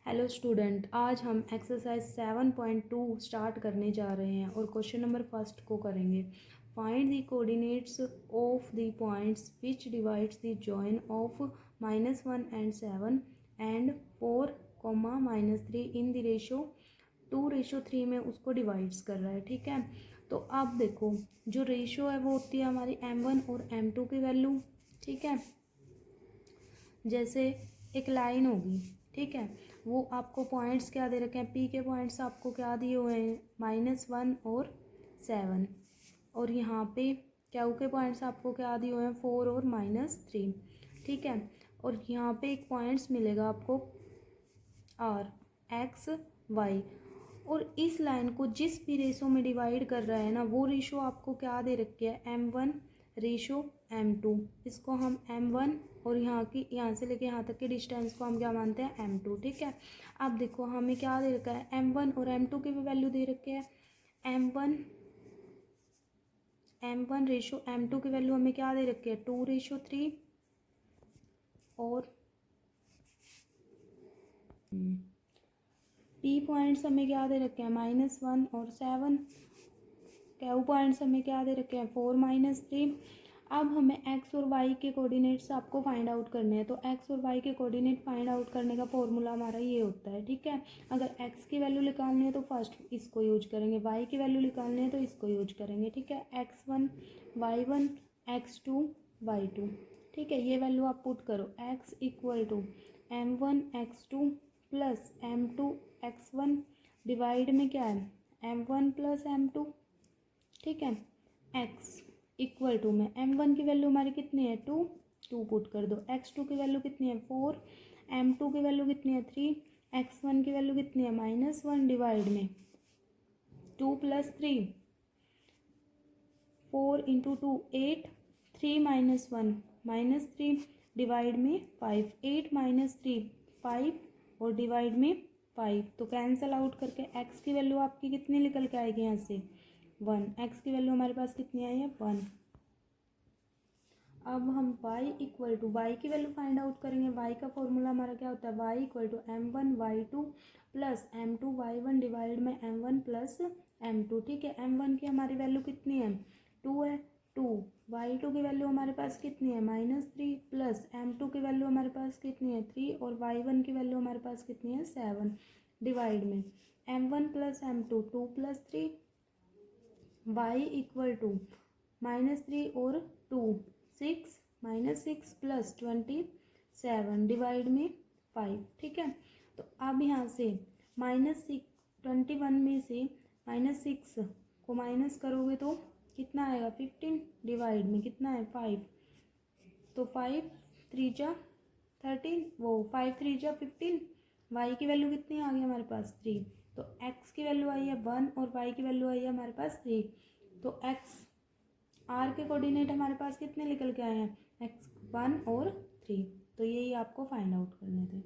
Hello student, आज हम exercise 7.2 start करने जा रहे हैं और क्वेश्चन नंबर फर्स्ट को करेंगे। Find the coordinates of the points which divides the join of -1 and 7 and 4, -3 in the ratio 2:3 में उसको डिवाइड्स कर रहा है। ठीक है, तो अब देखो जो रेशो है वो होती है हमारी m1 और m2 की वैल्यू। ठीक है, जैसे एक लाइन होगी, ठीक है, वो आपको पॉइंट्स क्या दे रखे हैं, पी के पॉइंट्स आपको क्या दिए हुए हैं, -1 और 7, और यहाँ पे क्यू के पॉइंट्स आपको क्या दिए हुए हैं, 4 और -3। ठीक है, और यहाँ पे एक पॉइंट्स मिलेगा आपको आर, एक्स, वाई, और इस लाइन को जिस भी रेशो में डिवाइड कर रहा है ना, वो रेशो आपको क्या दे रखी है, m1 रेशो m2। इसको हम m1 और यहाँ से लेके यहाँ तक के डिस्टेंस को हम क्या मानते हैं, m2। ठीक है, अब देखो हमें क्या दे रखा है, m1 और m2 की भी वैल्यू दे रखी है। m1 रेशो m2 की वैल्यू हमें क्या दे रखी है, 2:3, और पी पॉइंट्स हमें क्या दे रखे हैं, -1 और 7। क्यू पॉइंट्स हमें क्या दे रखे हैं, 4, -3। अब हमें एक्स और वाई के कोऑर्डिनेट्स आपको फाइंड आउट करने हैं। तो एक्स और वाई के कोऑर्डिनेट फाइंड आउट करने का फॉर्मूला हमारा ये होता है। ठीक है, अगर एक्स की वैल्यू निकालनी है तो फर्स्ट इसको यूज करेंगे, वाई की वैल्यू निकालनी है तो इसको यूज करेंगे। ठीक है, x1 y1 x2 y2। ठीक है, ये वैल्यू आप पुट करो, x = m1 x2 plus m2 x1 divide में क्या है, m1 प्लस m2। ठीक है, x = में m1 की वैल्यू हमारी कितनी है, 2 पुट कर दो, x2 की वैल्यू कितनी है, 4, m2 की वैल्यू कितनी है, 3, x1 की वैल्यू कितनी है, -1 डिवाइड में 2 + 3, 4 × 2 8, 3 - 1 -3 डिवाइड में 5, 8 - 3 5 और डिवाइड में 5। तो कैंसल आउट करके x की वैल्यू आपकी कितनी निकल के आएगी, यहाँ से 1। x की वैल्यू हमारे पास कितनी आई है, 1। अब हम y की वैल्यू फाइंड आउट करेंगे। y का फॉर्मूला हमारा क्या होता है, y = m1 y2 plus m2 y1 divide में m1 प्लस m2। ठीक है, m1 की हमारी वैल्यू कितनी है, 2 है, 2। y2 की वैल्यू हमारे पास कितनी है, -3 प्लस m2 की वैल्यू हमारे पास कितनी है, 3, और y1 की वैल्यू हमारे पास कितनी है, 7 डिवाइड में m1 प्लस m2 2 + 3, y = -3 और 2 6 -6 प्लस 27 डिवाइड में 5। ठीक है, तो अब यहाँ से -21 में से -6 को माइनस करोगे तो कितना आएगा, 15 डिवाइड में कितना है, 5। तो 5 3 जा 13, वो 5 3 जा 15। y की वैल्यू कितनी आ गई हमारे पास, 3। तो x की वैल्यू आई है 1 और y की वैल्यू आई है हमारे पास 3। तो x r के कोऑर्डिनेट हमारे पास कितने निकल के आए हैं, x 1 और 3। तो यही आपको फाइंड आउट करने थे।